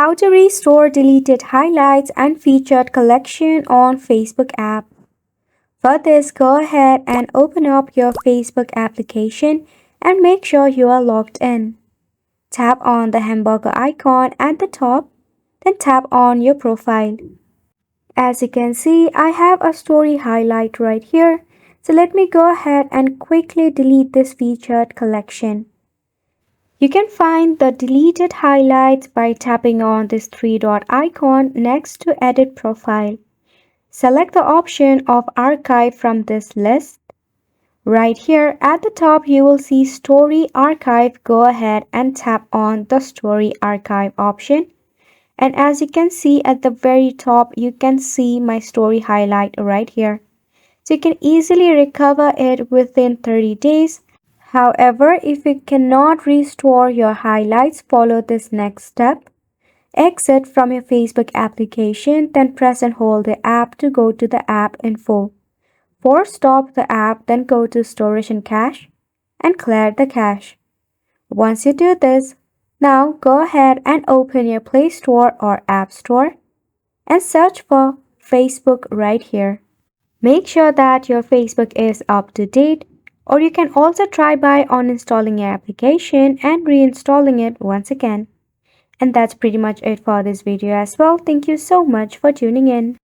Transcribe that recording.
How to restore deleted highlights and featured collection on Facebook app. For this, go ahead and open up your Facebook application and make sure you are logged in. Tap on the hamburger icon at the top, then tap on your profile. As you can see, I have a story highlight right here. So let me go ahead and quickly delete this featured collection. You can find the deleted highlights by tapping on this three-dot icon next to Edit Profile. Select the option of Archive from this list. Right here at the top, you will see Story Archive. Go ahead and tap on the Story Archive option. And as you can see at the very top, you can see my story highlight right here. So you can easily recover it within 30 days. However, if you cannot restore your highlights, follow this next step. Exit from your Facebook application, then press and hold the app to go to the app info. Force stop the app, then go to storage and cache and clear the cache. Once you do this, now go ahead and open your Play Store or App Store and search for Facebook right here. Make sure that your Facebook is up to date, or you can also try by uninstalling your application and reinstalling it once again. And that's pretty much it for this video as well. Thank you so much for tuning in.